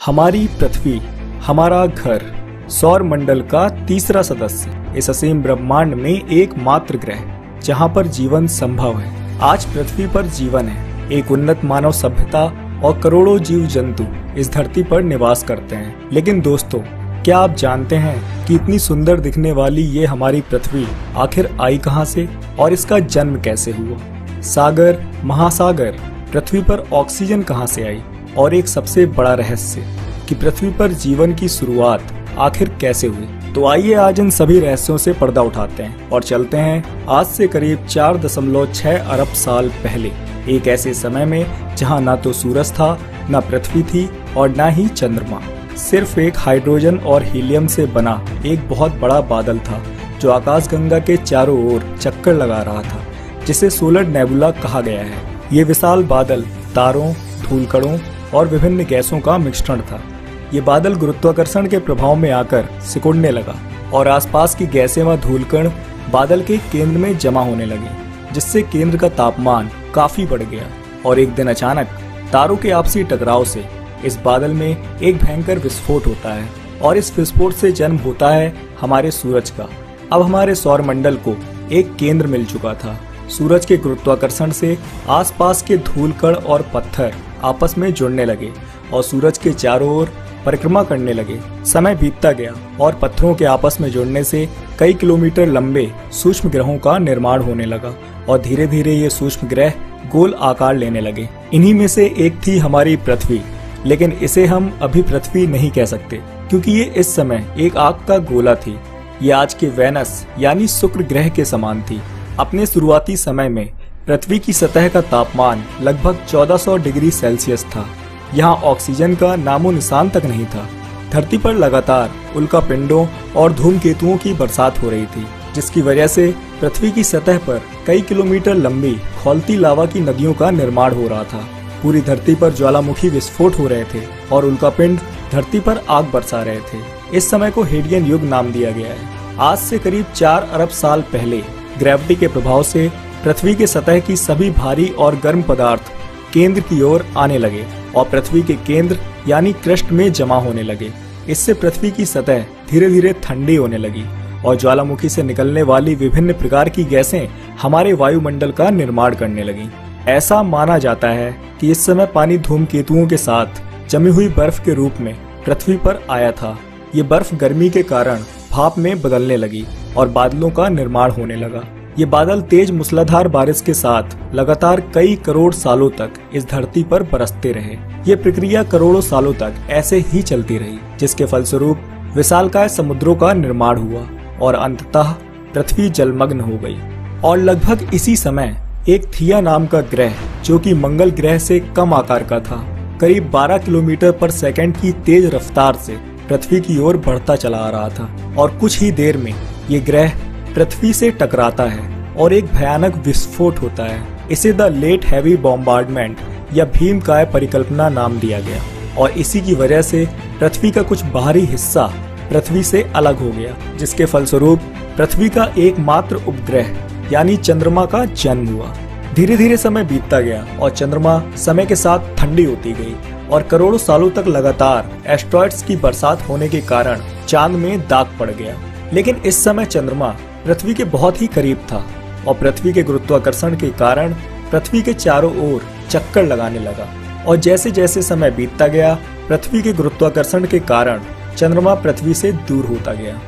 हमारी पृथ्वी, हमारा घर, सौर मंडल का तीसरा सदस्य, इस असीम ब्रह्मांड में एकमात्र ग्रह जहां पर जीवन संभव है। आज पृथ्वी पर जीवन है। एक उन्नत मानव सभ्यता और करोड़ों जीव जंतु इस धरती पर निवास करते हैं। लेकिन दोस्तों, क्या आप जानते हैं कि इतनी सुंदर दिखने वाली ये हमारी पृथ्वी आखिर आई कहां से और इसका जन्म कैसे हुआ? सागर, महासागर, पृथ्वी पर ऑक्सीजन कहां से आई और एक सबसे बड़ा रहस्य कि पृथ्वी पर जीवन की शुरुआत आखिर कैसे हुई। तो आइए आज इन सभी रहस्यों से पर्दा उठाते हैं और चलते हैं आज से करीब 4.6 अरब साल पहले, एक ऐसे समय में जहां ना तो सूरज था, ना पृथ्वी थी और ना ही चंद्रमा। सिर्फ एक हाइड्रोजन और हीलियम से बना एक बहुत बड़ा बादल था जो आकाशगंगा के चारों ओर चक्कर लगा रहा था, जिसे सोलर नेबुला कहा गया है। ये विशाल बादल तारों, धूलकणों और विभिन्न गैसों का मिश्रण था। ये बादल गुरुत्वाकर्षण के प्रभाव में आकर सिकुड़ने लगा और आसपास की गैसें व धूलकण बादल के केंद्र में जमा होने लगे, जिससे केंद्र का तापमान काफी बढ़ गया। और एक दिन अचानक तारों के आपसी टकराव से इस बादल में एक भयंकर विस्फोट होता है और इस विस्फोट से जन्म होता है हमारे सूरज का। अब हमारे सौर मंडल को एक केंद्र मिल चुका था। सूरज के गुरुत्वाकर्षण से आसपास के धूलकण और पत्थर आपस में जुड़ने लगे और सूरज के चारों ओर परिक्रमा करने लगे। समय बीतता गया और पत्थरों के आपस में जुड़ने से कई किलोमीटर लंबे सूक्ष्म ग्रहों का निर्माण होने लगा और धीरे धीरे ये सूक्ष्म ग्रह गोल आकार लेने लगे। इन्हीं में से एक थी हमारी पृथ्वी, लेकिन इसे हम अभी पृथ्वी नहीं कह सकते क्योंकि ये इस समय एक आग का गोला थी। ये आज के वेनस यानी शुक्र ग्रह के समान थी। अपने शुरुआती समय में पृथ्वी की सतह का तापमान लगभग 1400 डिग्री सेल्सियस था। यहाँ ऑक्सीजन का नामो निशान तक नहीं था। धरती पर लगातार उल्कापिंडों और धूमकेतुओं की बरसात हो रही थी, जिसकी वजह से पृथ्वी की सतह पर कई किलोमीटर लंबी खौलती लावा की नदियों का निर्माण हो रहा था। पूरी धरती पर ज्वालामुखी विस्फोट हो रहे थे और उल्कापिंड धरती पर आग बरसा रहे थे। इस समय को हेडियन युग नाम दिया गया है। आज से करीब 4 अरब साल पहले ग्रेविटी के प्रभाव से पृथ्वी के सतह की सभी भारी और गर्म पदार्थ केंद्र की ओर आने लगे और पृथ्वी के केंद्र यानी क्रस्ट में जमा होने लगे। इससे पृथ्वी की सतह धीरे धीरे ठंडी होने लगी और ज्वालामुखी से निकलने वाली विभिन्न प्रकार की गैसें हमारे वायुमंडल का निर्माण करने लगी। ऐसा माना जाता है कि इस समय पानी धूमकेतुओं के साथ जमी हुई बर्फ के रूप में पृथ्वी पर आया था। ये बर्फ गर्मी के कारण भाप में बदलने लगी और बादलों का निर्माण होने लगा। ये बादल तेज मूसलाधार बारिश के साथ लगातार कई करोड़ सालों तक इस धरती पर बरसते रहे। ये प्रक्रिया करोड़ों सालों तक ऐसे ही चलती रही, जिसके फलस्वरूप विशालकाय समुद्रों का निर्माण हुआ और अंततः पृथ्वी जलमग्न हो गई। और लगभग इसी समय एक थिया नाम का ग्रह, जो कि मंगल ग्रह से कम आकार का था, करीब 12 किलोमीटर पर सेकंड की तेज रफ्तार से पृथ्वी की ओर बढ़ता चला आ रहा था और कुछ ही देर में ये ग्रह पृथ्वी से टकराता है और एक भयानक विस्फोट होता है। इसे द लेट हैवी बॉम्बार्डमेंट या भीमकाय परिकल्पना नाम दिया गया और इसी की वजह से पृथ्वी का कुछ बाहरी हिस्सा पृथ्वी से अलग हो गया, जिसके फलस्वरूप पृथ्वी का एकमात्र उपग्रह यानी चंद्रमा का जन्म हुआ। धीरे धीरे समय बीतता गया और चंद्रमा समय के साथ ठंडी होती गई और करोड़ों सालों तक लगातार एस्ट्रॉइड्स की बरसात होने के कारण चांद में दाग पड़ गया। लेकिन इस समय चंद्रमा पृथ्वी के बहुत ही करीब था और पृथ्वी के गुरुत्वाकर्षण के कारण पृथ्वी के चारों ओर चक्कर लगाने लगा। और जैसे जैसे समय बीतता गया, पृथ्वी के गुरुत्वाकर्षण के कारण चंद्रमा पृथ्वी से दूर होता गया।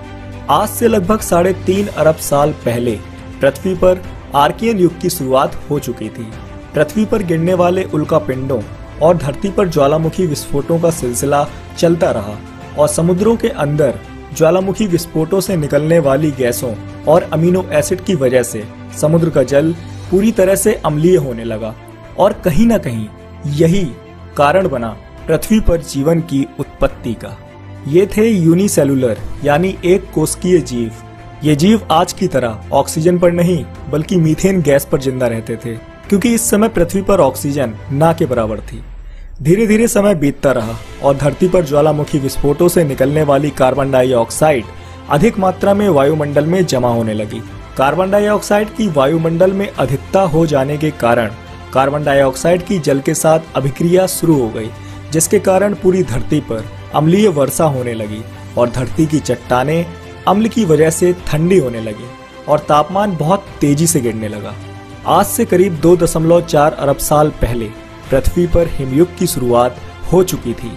आज से लगभग 3.5 अरब साल पहले पृथ्वी पर आर्कियन युग की शुरुआत हो चुकी थी। पृथ्वी पर गिरने वाले उल्कापिंडों और धरती पर ज्वालामुखी विस्फोटों का सिलसिला चलता रहा और समुद्रों के अंदर ज्वालामुखी विस्फोटों से निकलने वाली गैसों और अमीनो एसिड की वजह से समुद्र का जल पूरी तरह से अम्लीय होने लगा और कहीं न कहीं यही कारण बना पृथ्वी पर जीवन की उत्पत्ति का। ये थे यूनिसेलुलर यानी एक कोशिकीय जीव। ये जीव आज की तरह ऑक्सीजन पर नहीं बल्कि मीथेन गैस पर जिंदा रहते थे, क्योंकि इस समय पृथ्वी पर ऑक्सीजन ना के बराबर थी। धीरे धीरे समय बीतता रहा और धरती पर ज्वालामुखी विस्फोटों से निकलने वाली कार्बन डाइऑक्साइड अधिक मात्रा में वायुमंडल में जमा होने लगी। कार्बन डाइऑक्साइड की वायुमंडल में अधिकता हो जाने के कारण कार्बन डाइऑक्साइड की जल के साथ अभिक्रिया शुरू हो गई, जिसके कारण पूरी धरती पर अम्लीय वर्षा होने लगी और धरती की चट्टानें अम्ल की वजह से ठंडी होने लगी और तापमान बहुत तेजी से गिरने लगा। आज से करीब 2.4 अरब साल पहले पृथ्वी पर हिमयुग की शुरुआत हो चुकी थी।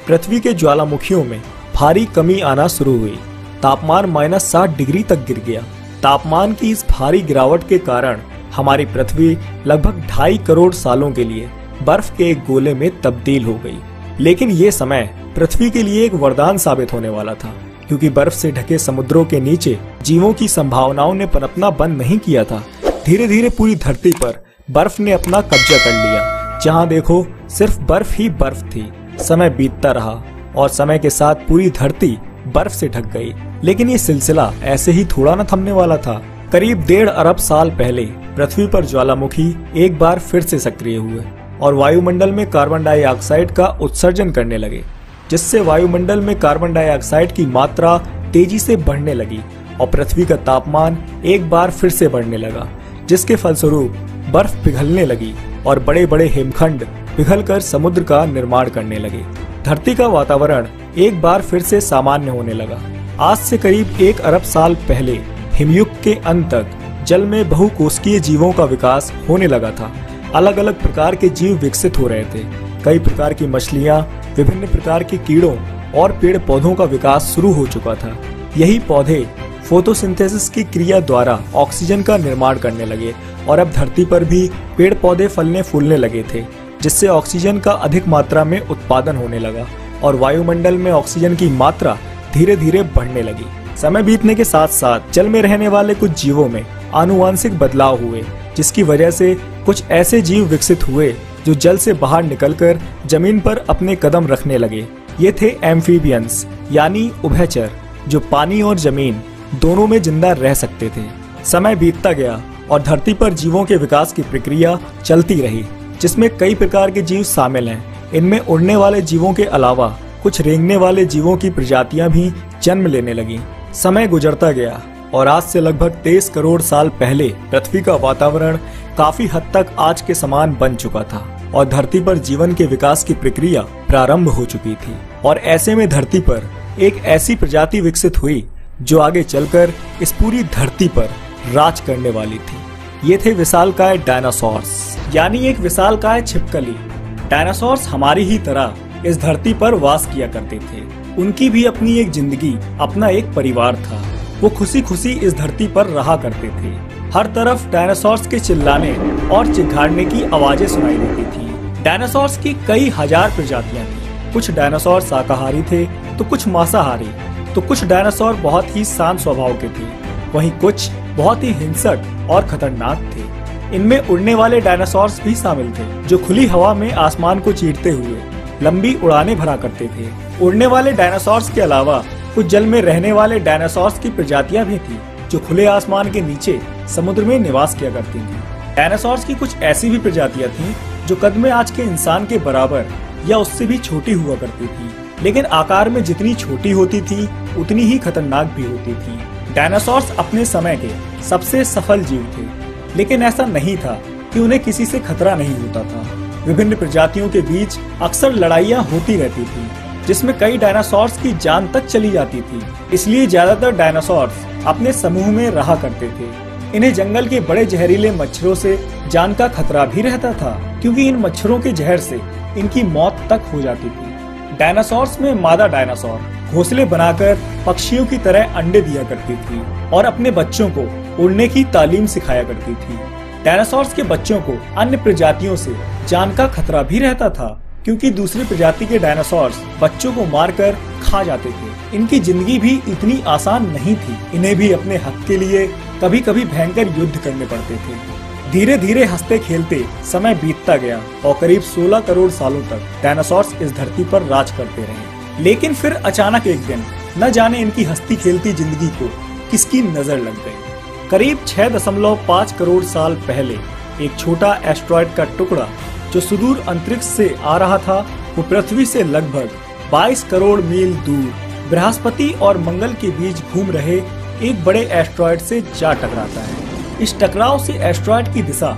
पृथ्वी के ज्वालामुखियों में भारी कमी आना शुरू हुई। तापमान -60 डिग्री तक गिर गया। तापमान की इस भारी गिरावट के कारण हमारी पृथ्वी लगभग 2.5 करोड़ सालों के लिए बर्फ के एक गोले में तब्दील हो गई। लेकिन ये समय पृथ्वी के लिए एक वरदान साबित होने वाला था, क्योंकि बर्फ से ढके समुद्रों के नीचे जीवों की संभावनाओं ने पनपना बंद नहीं किया था। धीरे धीरे पूरी धरती पर बर्फ ने अपना कब्जा कर लिया। जहाँ देखो सिर्फ बर्फ ही बर्फ थी। समय बीतता रहा और समय के साथ पूरी धरती बर्फ से ढक गई। लेकिन ये सिलसिला ऐसे ही थोड़ा न थमने वाला था। करीब 1.5 अरब साल पहले पृथ्वी पर ज्वालामुखी एक बार फिर से सक्रिय हुए और वायुमंडल में कार्बन डाइऑक्साइड का उत्सर्जन करने लगे, जिससे वायुमंडल में कार्बन डाइऑक्साइड की मात्रा तेजी से बढ़ने लगी और पृथ्वी का तापमान एक बार फिर से बढ़ने लगा, जिसके फलस्वरूप बर्फ पिघलने लगी और बड़े बड़े हिमखंड पिघलकर समुद्र का निर्माण करने लगे। धरती का वातावरण एक बार फिर से सामान्य होने लगा। आज से करीब 1 अरब साल पहले हिमयुग के अंत तक जल में बहुकोशिकीय जीवों का विकास होने लगा था। अलग अलग प्रकार के जीव विकसित हो रहे थे। कई प्रकार की मछलियां, विभिन्न प्रकार के कीड़ों और पेड़ पौधों का विकास शुरू हो चुका था। यही पौधे फोटोसिंथेसिस की क्रिया द्वारा ऑक्सीजन का निर्माण करने लगे और अब धरती पर भी पेड़ पौधे फलने फूलने लगे थे, जिससे ऑक्सीजन का अधिक मात्रा में उत्पादन होने लगा और वायुमंडल में ऑक्सीजन की मात्रा धीरे धीरे बढ़ने लगी। समय बीतने के साथ साथ जल में रहने वाले कुछ जीवों में आनुवांशिक बदलाव हुए, जिसकी वजह से कुछ ऐसे जीव विकसित हुए जो जल से बाहर निकलकर जमीन पर अपने कदम रखने लगे। ये थे एम्फीबियंस, यानी उभयचर, जो पानी और जमीन दोनों में जिंदा रह सकते थे। समय बीतता गया और धरती पर जीवों के विकास की प्रक्रिया चलती रही, जिसमें कई प्रकार के जीव शामिल हैं। इनमें उड़ने वाले जीवों के अलावा कुछ रेंगने वाले जीवों की प्रजातियां भी जन्म लेने लगी। समय गुजरता गया और आज से लगभग 23 करोड़ साल पहले पृथ्वी का वातावरण काफी हद तक आज के समान बन चुका था और धरती पर जीवन के विकास की प्रक्रिया प्रारंभ हो चुकी थी। और ऐसे में धरती पर एक ऐसी प्रजाति विकसित हुई जो आगे चलकर इस पूरी धरती पर राज करने वाली थी। ये थे विशालकाय डायनासोर्स, यानी एक विशालकाय छिपकली। डायनासोर्स हमारी ही तरह इस धरती पर वास किया करते थे। उनकी भी अपनी एक जिंदगी, अपना एक परिवार था। वो खुशी खुशी इस धरती पर रहा करते थे। हर तरफ डायनासोर्स के चिल्लाने और चिघाड़ने की आवाजें सुनाई देती थी। डायनासोर्स की कई हजार प्रजातियां थी। कुछ डायनासोर शाकाहारी थे तो कुछ मांसाहारी, तो कुछ डायनासोर बहुत ही शांत स्वभाव के थे, वहीं कुछ बहुत ही हिंसक और खतरनाक थे। इनमें उड़ने वाले डायनासोर्स भी शामिल थे, जो खुली हवा में आसमान को चीरते हुए लंबी उड़ानें भरा करते थे। उड़ने वाले डायनासोर्स के अलावा कुछ जल में रहने वाले डायनासोर्स की प्रजातियां भी थी, जो खुले आसमान के नीचे समुद्र में निवास किया करती थी। डायनासोर्स की कुछ ऐसी भी प्रजातियां थीं जो कद में आज के इंसान के बराबर या उससे भी छोटी हुआ करती थी, लेकिन आकार में जितनी छोटी होती थी उतनी ही खतरनाक भी होती थी। डायनासोर्स अपने समय के सबसे सफल जीव थे, लेकिन ऐसा नहीं था कि उन्हें किसी से खतरा नहीं होता था। विभिन्न प्रजातियों के बीच अक्सर लड़ाइयाँ होती रहती थी, जिसमें कई डायनासोर्स की जान तक चली जाती थी। इसलिए ज्यादातर डायनासोर्स अपने समूह में रहा करते थे। इन्हें जंगल के बड़े जहरीले मच्छरों से जान का खतरा भी रहता था, क्योंकि इन मच्छरों के जहर से इनकी मौत तक हो जाती थी। डायनासोर्स में मादा डायनासोर घोंसले बनाकर पक्षियों की तरह अंडे दिया करती थी और अपने बच्चों को उड़ने की तालीम सिखाया करती थी। डायनासोर्स के बच्चों को अन्य प्रजातियों से जान का खतरा भी रहता था, क्योंकि दूसरी प्रजाति के डायनासोर्स बच्चों को मारकर खा जाते थे। इनकी जिंदगी भी इतनी आसान नहीं थी। इन्हें भी अपने हक के लिए कभी कभी भयंकर युद्ध करने पड़ते थे। धीरे धीरे हंसते खेलते समय बीतता गया और करीब 16 करोड़ सालों तक डायनासोर्स इस धरती पर राज करते रहे। लेकिन फिर अचानक एक दिन न जाने इनकी हंसती खेलती जिंदगी को किसकी नजर लग गई। करीब 6.5 करोड़ साल पहले एक छोटा एस्ट्रॉयड का टुकड़ा जो सुदूर अंतरिक्ष से आ रहा था, वो पृथ्वी से लगभग 22 करोड़ मील दूर बृहस्पति और मंगल के बीच घूम रहे एक बड़े एस्ट्रॉयड से जा टकराता है। इस टकराव से एस्ट्रॉयड की दिशा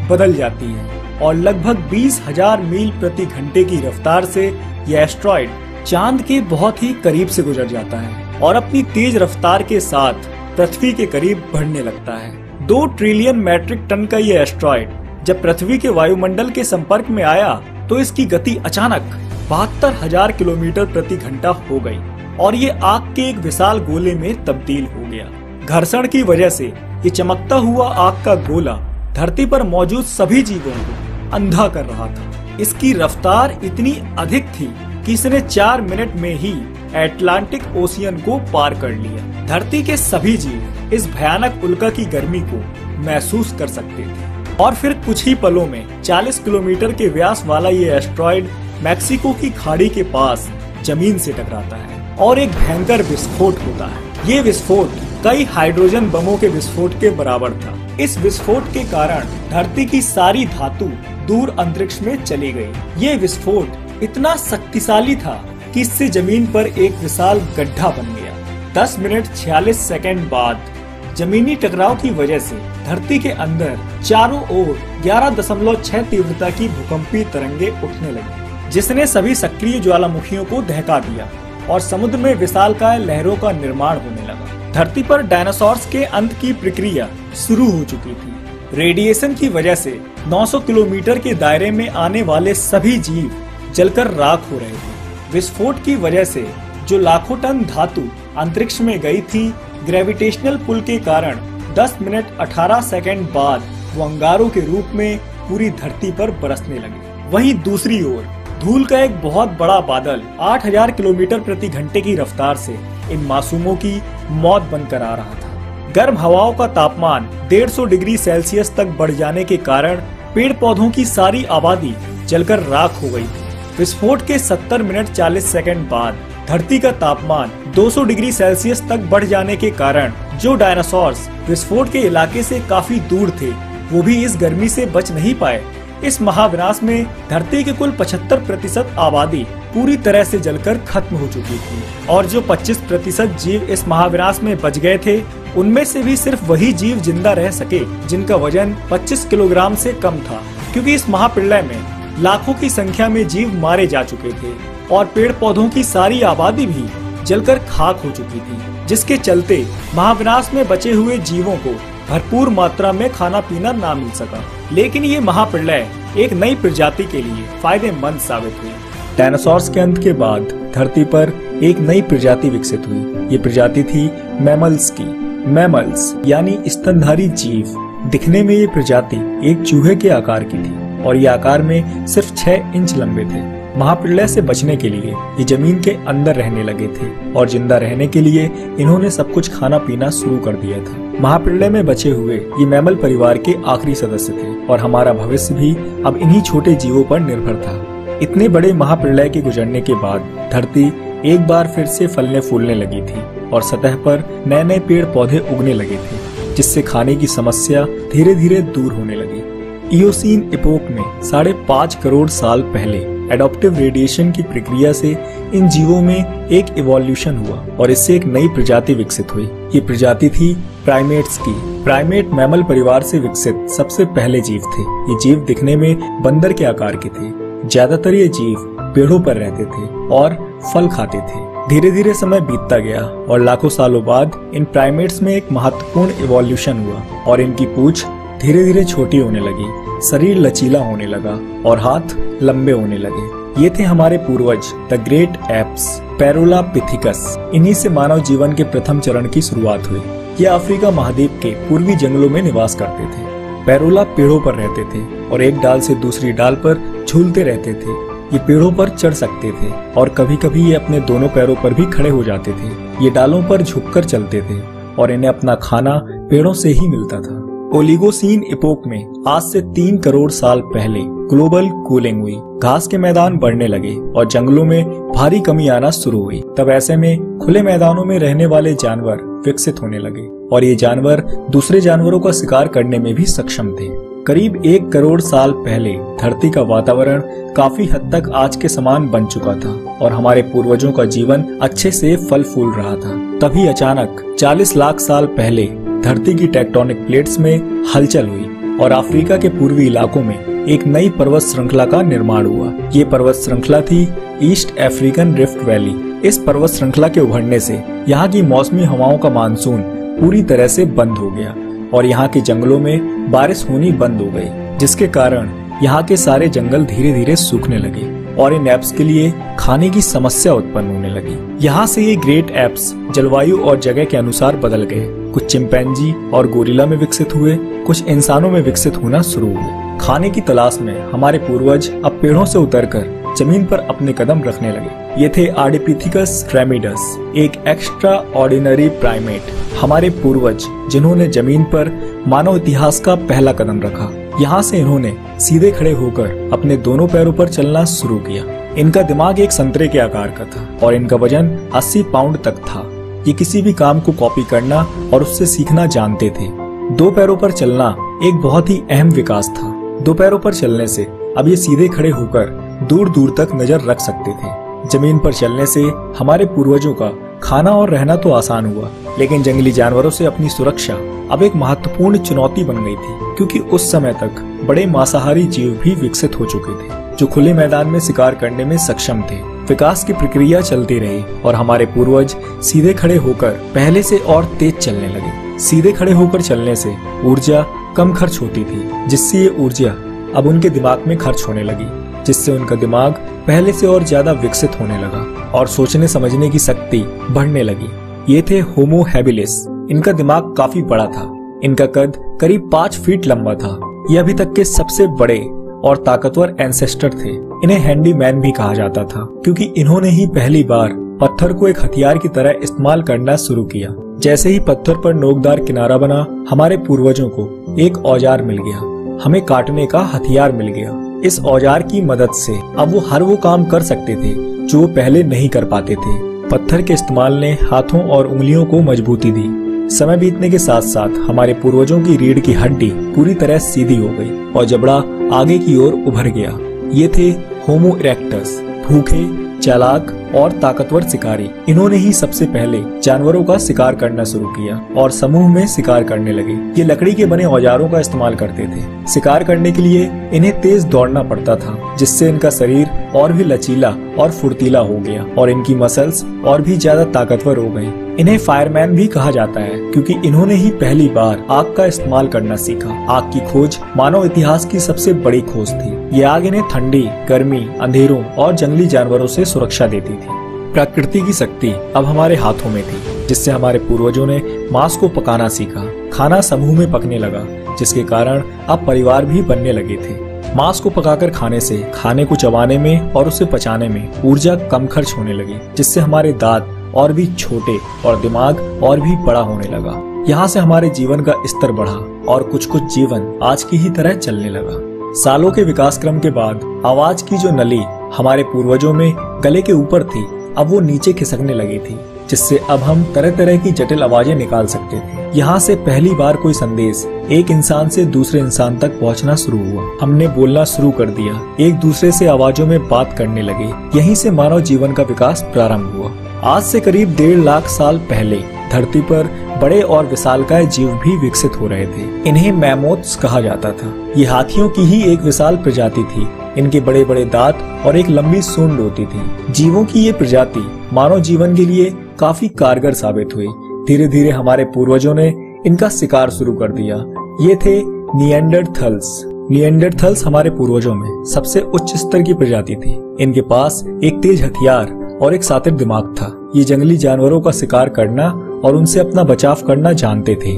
बदल जाती है और लगभग 20,000 मील प्रति घंटे की रफ्तार से यह एस्ट्रॉयड चांद के बहुत ही करीब से गुजर जाता है और अपनी तेज रफ्तार के साथ पृथ्वी के करीब बढ़ने लगता है। 2 ट्रिलियन मैट्रिक टन का यह एस्ट्रॉयड जब पृथ्वी के वायुमंडल के संपर्क में आया तो इसकी गति अचानक 72,000 किलोमीटर प्रति घंटा हो गई और ये आग के एक विशाल गोले में तब्दील हो गया। घर्षण की वजह से ये चमकता हुआ आग का गोला धरती पर मौजूद सभी जीवों को अंधा कर रहा था। इसकी रफ्तार इतनी अधिक थी कि इसने 4 मिनट में ही अटलांटिक ओशियन को पार कर लिया। धरती के सभी जीव इस भयानक उल्का की गर्मी को महसूस कर सकते थे और फिर कुछ ही पलों में 40 किलोमीटर के व्यास वाला ये एस्ट्रॉयड मैक्सिको की खाड़ी के पास जमीन से टकराता है और एक भयंकर विस्फोट होता है। ये विस्फोट कई हाइड्रोजन बमों के विस्फोट के बराबर था। इस विस्फोट के कारण धरती की सारी धातु दूर अंतरिक्ष में चली गई। ये विस्फोट इतना शक्तिशाली था कि इससे जमीन पर एक विशाल गड्ढा बन गया। 10 मिनट 46 सेकंड बाद जमीनी टकराव की वजह से धरती के अंदर चारों ओर 11.6 तीव्रता की भूकंपीय तरंगे उठने लगी, जिसने सभी सक्रिय ज्वालामुखियों को दहका दिया और समुद्र में विशालकाय लहरों का निर्माण होने लगा। धरती पर डायनासोर्स के अंत की प्रक्रिया शुरू हो चुकी थी। रेडिएशन की वजह से 900 किलोमीटर के दायरे में आने वाले सभी जीव जलकर राख हो रहे थे। विस्फोट की वजह से जो लाखों टन धातु अंतरिक्ष में गई थी, ग्रेविटेशनल पुल के कारण 10 मिनट 18 सेकंड बाद वो अंगारों के रूप में पूरी धरती पर बरसने लगे। वहीं दूसरी ओर धूल का एक बहुत बड़ा बादल 8000 किलोमीटर प्रति घंटे की रफ्तार से इन मासूमों की मौत बनकर आ रहा था। गर्म हवाओं का तापमान 150 डिग्री सेल्सियस तक बढ़ जाने के कारण पेड़ पौधों की सारी आबादी जलकर राख हो गई थी। विस्फोट के 70 मिनट 40 सेकंड बाद धरती का तापमान 200 डिग्री सेल्सियस तक बढ़ जाने के कारण जो डायनासोर्स विस्फोट के इलाके से काफी दूर थे, वो भी इस गर्मी से बच नहीं पाए। इस महाविनाश में धरती के कुल 75% आबादी पूरी तरह से जलकर खत्म हो चुकी थी और जो 25% जीव इस महाविनाश में बच गए थे, उनमें से भी सिर्फ वही जीव जिंदा रह सके जिनका वजन 25 किलोग्राम से कम था, क्योंकि इस महाप्रलय में लाखों की संख्या में जीव मारे जा चुके थे और पेड़ पौधों की सारी आबादी भी जलकर खाक हो चुकी थी, जिसके चलते महाविनाश में बचे हुए जीवों को भरपूर मात्रा में खाना पीना ना मिल सका। लेकिन ये महाप्रलय एक नई प्रजाति के लिए फायदेमंद साबित हुई। डायनासोर्स के अंत के बाद धरती पर एक नई प्रजाति विकसित हुई। ये प्रजाति थी मैमल्स की। मैमल्स यानी स्तनधारी जीव। दिखने में ये प्रजाति एक चूहे के आकार की थी और ये आकार में सिर्फ 6 इंच लंबे थे। महाप्रलय से बचने के लिए ये जमीन के अंदर रहने लगे थे और जिंदा रहने के लिए इन्होंने सब कुछ खाना पीना शुरू कर दिया था। महाप्रलय में बचे हुए ये मैमल परिवार के आखिरी सदस्य थे और हमारा भविष्य भी अब इन्हीं छोटे जीवों पर निर्भर था। इतने बड़े महाप्रलय के गुजरने के बाद धरती एक बार फिर से फलने फूलने लगी थी और सतह पर नए नए पेड़ पौधे उगने लगे थे, जिससे खाने की समस्या धीरे धीरे दूर होने लगी। इयोसीन इपोक में 5.5 करोड़ साल पहले एडॉप्टिव रेडिएशन की प्रक्रिया से इन जीवों में एक इवोल्यूशन हुआ और इससे एक नई प्रजाति विकसित हुई। ये प्रजाति थी प्राइमेट्स की। प्राइमेट मैमल परिवार से विकसित सबसे पहले जीव थे। ये जीव दिखने में बंदर के आकार के थे। ज्यादातर ये जीव पेड़ों पर रहते थे और फल खाते थे। धीरे धीरे समय बीतता गया और लाखों सालों बाद इन प्राइमेट्स में एक महत्वपूर्ण इवोल्यूशन हुआ और इनकी पूंछ धीरे धीरे छोटी होने लगी, शरीर लचीला होने लगा और हाथ लंबे होने लगे। ये थे हमारे पूर्वज द ग्रेट एप्स, पैरोलापिथिकस। इन्हीं से मानव जीवन के प्रथम चरण की शुरुआत हुई। ये अफ्रीका महाद्वीप के पूर्वी जंगलों में निवास करते थे। पैरोला पेड़ों पर रहते थे और एक डाल से दूसरी डाल पर झूलते रहते थे। ये पेड़ों पर चढ़ सकते थे और कभी कभी ये अपने दोनों पैरों पर भी खड़े हो जाते थे। ये डालों पर झुककर चलते थे और इन्हें अपना खाना पेड़ों से ही मिलता था। ओलिगोसीन इपोक में आज से 3 करोड़ साल पहले ग्लोबल कूलिंग हुई। घास के मैदान बढ़ने लगे और जंगलों में भारी कमी आना शुरू हुई। तब ऐसे में खुले मैदानों में रहने वाले जानवर विकसित होने लगे और ये जानवर दूसरे जानवरों का शिकार करने में भी सक्षम थे। करीब 1 करोड़ साल पहले धरती का वातावरण काफी हद तक आज के समान बन चुका था और हमारे पूर्वजों का जीवन अच्छे से फल फूल रहा था। तभी अचानक 40 लाख साल पहले धरती की टेक्टोनिक प्लेट्स में हलचल हुई और अफ्रीका के पूर्वी इलाकों में एक नई पर्वत श्रृंखला का निर्माण हुआ। ये पर्वत श्रृंखला थी ईस्ट अफ्रीकन रिफ्ट वैली। इस पर्वत श्रृंखला के उभरने से यहाँ की मौसमी हवाओं का मानसून पूरी तरह से बंद हो गया और यहाँ के जंगलों में बारिश होनी बंद हो गई, जिसके कारण यहाँ के सारे जंगल धीरे धीरे सूखने लगे और इन एप्स के लिए खाने की समस्या उत्पन्न होने लगी। यहाँ से ये ग्रेट एप्स जलवायु और जगह के अनुसार बदल गए। कुछ चिंपैंजी और गोरिल्ला में विकसित हुए, कुछ इंसानों में विकसित होना शुरू हुए। खाने की तलाश में हमारे पूर्वज अब पेड़ों से उतरकर जमीन पर अपने कदम रखने लगे। ये थे आर्डिपिथिकस ट्रेमिडस, एक एक्स्ट्रा ऑर्डिनरी प्राइमेट, हमारे पूर्वज जिन्होंने जमीन पर मानव इतिहास का पहला कदम रखा। यहाँ से इन्होंने सीधे खड़े होकर अपने दोनों पैरों पर चलना शुरू किया। इनका दिमाग एक संतरे के आकार का था और इनका वजन 80 पाउंड तक था। ये किसी भी काम को कॉपी करना और उससे सीखना जानते थे। दो पैरों पर चलना एक बहुत ही अहम विकास था। दो पैरों पर चलने से अब ये सीधे खड़े होकर दूर दूर तक नजर रख सकते थे। जमीन पर चलने से हमारे पूर्वजों का खाना और रहना तो आसान हुआ, लेकिन जंगली जानवरों से अपनी सुरक्षा अब एक महत्वपूर्ण चुनौती बन गई थी, क्योंकि उस समय तक बड़े मांसाहारी जीव भी विकसित हो चुके थे जो खुले मैदान में शिकार करने में सक्षम थे। विकास की प्रक्रिया चलती रही और हमारे पूर्वज सीधे खड़े होकर पहले से और तेज चलने लगे। सीधे खड़े होकर चलने से ऊर्जा कम खर्च होती थी, जिससे ये ऊर्जा अब उनके दिमाग में खर्च होने लगी, जिससे उनका दिमाग पहले से और ज्यादा विकसित होने लगा और सोचने समझने की शक्ति बढ़ने लगी। ये थे होमो हैबिलिस। इनका दिमाग काफी बड़ा था। इनका कद करीब 5 फीट लंबा था। ये अभी तक के सबसे बड़े और ताकतवर एंसेस्टर थे। इन्हें हैंडीमैन भी कहा जाता था, क्योंकि इन्होंने ही पहली बार पत्थर को एक हथियार की तरह इस्तेमाल करना शुरू किया। जैसे ही पत्थर पर नोकदार किनारा बना, हमारे पूर्वजों को एक औजार मिल गया, हमें काटने का हथियार मिल गया। इस औजार की मदद से अब वो हर वो काम कर सकते थे जो वो पहले नहीं कर पाते थे। पत्थर के इस्तेमाल ने हाथों और उंगलियों को मजबूती दी। समय बीतने के साथ साथ हमारे पूर्वजों की रीढ़ की हड्डी पूरी तरह सीधी हो गई और जबड़ा आगे की ओर उभर गया। ये थे होमो इरेक्टस, भूखे, चालाक और ताकतवर शिकारी। इन्होंने ही सबसे पहले जानवरों का शिकार करना शुरू किया और समूह में शिकार करने लगे। ये लकड़ी के बने औजारों का इस्तेमाल करते थे। शिकार करने के लिए इन्हें तेज दौड़ना पड़ता था, जिससे इनका शरीर और भी लचीला और फुर्तीला हो गया और इनकी मसल्स और भी ज्यादा ताकतवर हो गयी। इन्हें फायरमैन भी कहा जाता है, क्योंकि इन्होंने ही पहली बार आग का इस्तेमाल करना सीखा। आग की खोज मानव इतिहास की सबसे बड़ी खोज थी। ये आग इन्हें ठंडी, गर्मी, अंधेरों और जंगली जानवरों से सुरक्षा देती थी। प्रकृति की शक्ति अब हमारे हाथों में थी, जिससे हमारे पूर्वजों ने मांस को पकाना सीखा। खाना समूह में पकने लगा, जिसके कारण अब परिवार भी बनने लगे थे। मांस को पकाकर खाने से खाने को चबाने में और उसे पचाने में ऊर्जा कम खर्च होने लगी, जिससे हमारे दांत और भी छोटे और दिमाग और भी बड़ा होने लगा। यहाँ से हमारे जीवन का स्तर बढ़ा और कुछ कुछ जीवन आज की ही तरह चलने लगा। सालों के विकास क्रम के बाद आवाज की जो नली हमारे पूर्वजों में गले के ऊपर थी, अब वो नीचे खिसकने लगी थी, जिससे अब हम तरह तरह की जटिल आवाजें निकाल सकते थे। यहाँ से पहली बार कोई संदेश एक इंसान से दूसरे इंसान तक पहुँचना शुरू हुआ। हमने बोलना शुरू कर दिया, एक दूसरे से आवाजों में बात करने लगे। यहीं से मानव जीवन का विकास प्रारंभ हुआ। आज से करीब 1.5 लाख साल पहले धरती पर बड़े और विशालकाय जीव भी विकसित हो रहे थे। इन्हें मैमोथ्स कहा जाता था। ये हाथियों की ही एक विशाल प्रजाति थी। इनके बड़े बड़े दांत और एक लंबी सूंड होती थी। जीवों की ये प्रजाति मानव जीवन के लिए काफी कारगर साबित हुई। धीरे धीरे हमारे पूर्वजों ने इनका शिकार शुरू कर दिया। ये थे निएंडरथल्स। निएंडरथल्स हमारे पूर्वजों में सबसे उच्च स्तर की प्रजाति थी। इनके पास एक तेज हथियार और एक शातिर दिमाग था। ये जंगली जानवरों का शिकार करना और उनसे अपना बचाव करना जानते थे।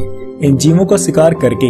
इन जीवों का शिकार करके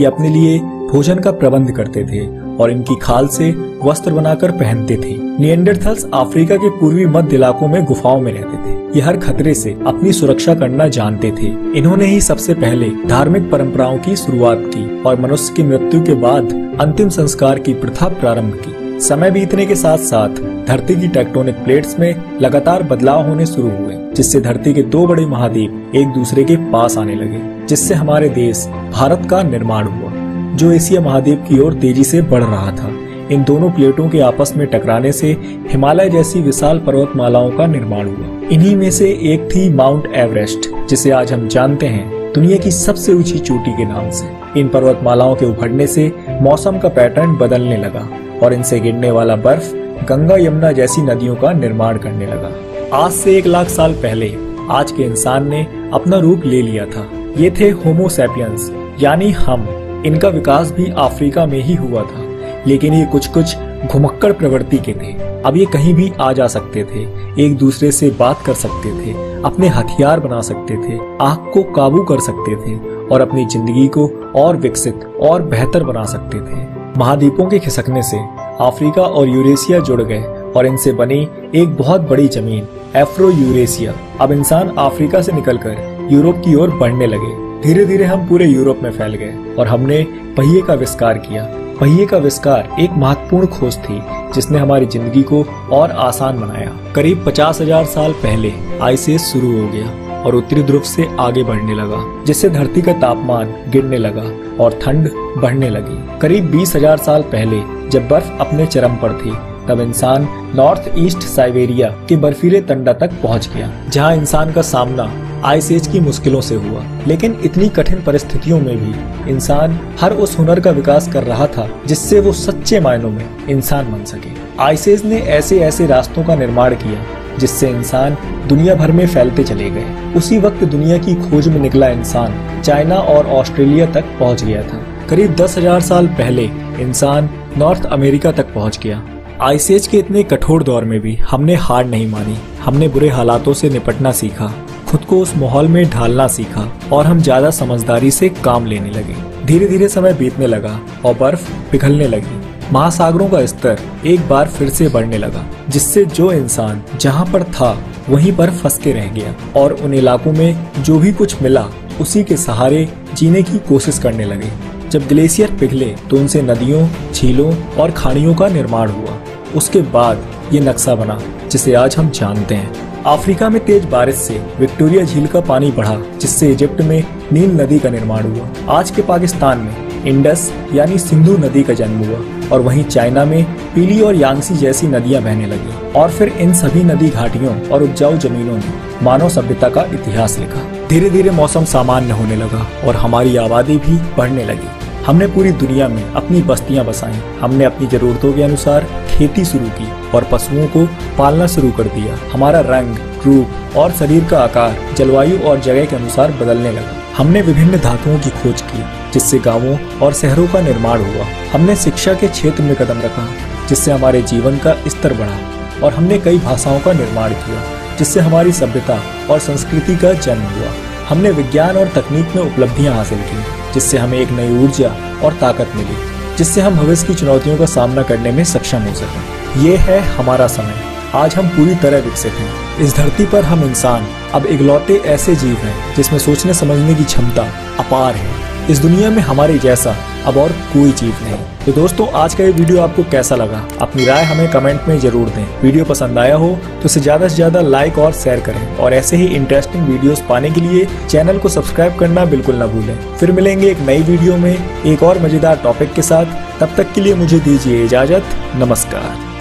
ये अपने लिए भोजन का प्रबंध करते थे और इनकी खाल से वस्त्र बनाकर पहनते थे। निएंडरथल्स अफ्रीका के पूर्वी मध्य इलाकों में गुफाओं में रहते थे। ये हर खतरे से अपनी सुरक्षा करना जानते थे। इन्होंने ही सबसे पहले धार्मिक परंपराओं की शुरुआत की और मनुष्य की मृत्यु के बाद अंतिम संस्कार की प्रथा प्रारंभ की। समय बीतने के साथ साथ धरती की टेक्टोनिक प्लेट्स में लगातार बदलाव होने शुरू हुए, जिससे धरती के 2 बड़े महाद्वीप एक दूसरे के पास आने लगे, जिससे हमारे देश भारत का निर्माण हुआ, जो एशिया महाद्वीप की ओर तेजी से बढ़ रहा था। इन दोनों प्लेटों के आपस में टकराने से हिमालय जैसी विशाल पर्वतमालाओं का निर्माण हुआ। इन्हीं में से एक थी माउंट एवरेस्ट, जिसे आज हम जानते हैं दुनिया की सबसे ऊंची चोटी के नाम से। इन पर्वतमालाओं के उभरने से मौसम का पैटर्न बदलने लगा और इनसे गिरने वाला बर्फ गंगा यमुना जैसी नदियों का निर्माण करने लगा। आज से 1 लाख साल पहले आज के इंसान ने अपना रूप ले लिया था। ये थे होमो सैपियंस यानी हम। इनका विकास भी अफ्रीका में ही हुआ था, लेकिन ये कुछ घुमक्कड़ प्रवृत्ति के थे। अब ये कहीं भी आ जा सकते थे, एक दूसरे से बात कर सकते थे, अपने हथियार बना सकते थे, आग को काबू कर सकते थे और अपनी जिंदगी को और विकसित और बेहतर बना सकते थे। महाद्वीपों के खिसकने से अफ्रीका और यूरेशिया जुड़ गए और इनसे बनी एक बहुत बड़ी जमीन एफ्रो यूरेशिया। अब इंसान अफ्रीका से निकलकर यूरोप की ओर बढ़ने लगे। धीरे धीरे हम पूरे यूरोप में फैल गए और हमने पहिए का विस्तार किया। पहिए का विस्तार एक महत्वपूर्ण खोज थी जिसने हमारी जिंदगी को और आसान बनाया। करीब 50,000 साल पहले आइस एज शुरू हो गया और उत्तरी ध्रुव से आगे बढ़ने लगा, जिससे धरती का तापमान गिरने लगा और ठंड बढ़ने लगी। करीब 20,000 साल पहले जब बर्फ अपने चरम पर थी, तब इंसान नॉर्थ ईस्ट साइबेरिया के बर्फीले तंडा तक पहुंच गया, जहां इंसान का सामना आइस एज की मुश्किलों से हुआ। लेकिन इतनी कठिन परिस्थितियों में भी इंसान हर उस हुनर का विकास कर रहा था जिससे वो सच्चे मायनों में इंसान बन सके। आइस एज ने ऐसे रास्तों का निर्माण किया जिससे इंसान दुनिया भर में फैलते चले गए। उसी वक्त दुनिया की खोज में निकला इंसान चाइना और ऑस्ट्रेलिया तक पहुंच गया था। करीब 10,000 साल पहले इंसान नॉर्थ अमेरिका तक पहुंच गया। आइस एज के इतने कठोर दौर में भी हमने हार नहीं मानी। हमने बुरे हालातों से निपटना सीखा, खुद को उस माहौल में ढालना सीखा और हम ज्यादा समझदारी से काम लेने लगे। धीरे धीरे समय बीतने लगा और बर्फ पिघलने लगी। महासागरों का स्तर एक बार फिर से बढ़ने लगा, जिससे जो इंसान जहां पर था वहीं पर फंस के रह गया और उन इलाकों में जो भी कुछ मिला उसी के सहारे जीने की कोशिश करने लगे। जब ग्लेशियर पिघले तो उनसे नदियों, झीलों और खाड़ियों का निर्माण हुआ। उसके बाद ये नक्शा बना जिसे आज हम जानते हैं। अफ्रीका में तेज बारिश से विक्टोरिया झील का पानी बढ़ा, जिससे इजिप्ट में नील नदी का निर्माण हुआ। आज के पाकिस्तान में इंडस यानी सिंधु नदी का जन्म हुआ और वहीं चाइना में पीली और यांगसी जैसी नदियां बहने लगी। और फिर इन सभी नदी घाटियों और उपजाऊ जमीनों ने मानव सभ्यता का इतिहास लिखा। धीरे धीरे मौसम सामान्य होने लगा और हमारी आबादी भी बढ़ने लगी। हमने पूरी दुनिया में अपनी बस्तियां बसाई। हमने अपनी जरूरतों के अनुसार खेती शुरू की और पशुओं को पालना शुरू कर दिया। हमारा रंग, रूप और शरीर का आकार जलवायु और जगह के अनुसार बदलने लगा। हमने विभिन्न धातुओं की खोज की, जिससे गांवों और शहरों का निर्माण हुआ। हमने शिक्षा के क्षेत्र में कदम रखा, जिससे हमारे जीवन का स्तर बढ़ा। और हमने कई भाषाओं का निर्माण किया, जिससे हमारी सभ्यता और संस्कृति का जन्म हुआ। हमने विज्ञान और तकनीक में उपलब्धियां हासिल की, जिससे हमें एक नई ऊर्जा और ताकत मिली, जिससे हम भविष्य की चुनौतियों का सामना करने में सक्षम हो सकें। ये है हमारा समय। आज हम पूरी तरह विकसित हैं। इस धरती पर हम इंसान अब इकलौते ऐसे जीव हैं जिसमें सोचने समझने की क्षमता अपार है। इस दुनिया में हमारे जैसा अब और कोई जीव नहीं। तो दोस्तों, आज का ये वीडियो आपको कैसा लगा? अपनी राय हमें कमेंट में जरूर दें। वीडियो पसंद आया हो तो इसे ज्यादा से ज्यादा लाइक और शेयर करें और ऐसे ही इंटरेस्टिंग वीडियोस पाने के लिए चैनल को सब्सक्राइब करना बिल्कुल ना भूलें। फिर मिलेंगे एक नई वीडियो में एक और मजेदार टॉपिक के साथ। तब तक के लिए मुझे दीजिए इजाजत। नमस्कार।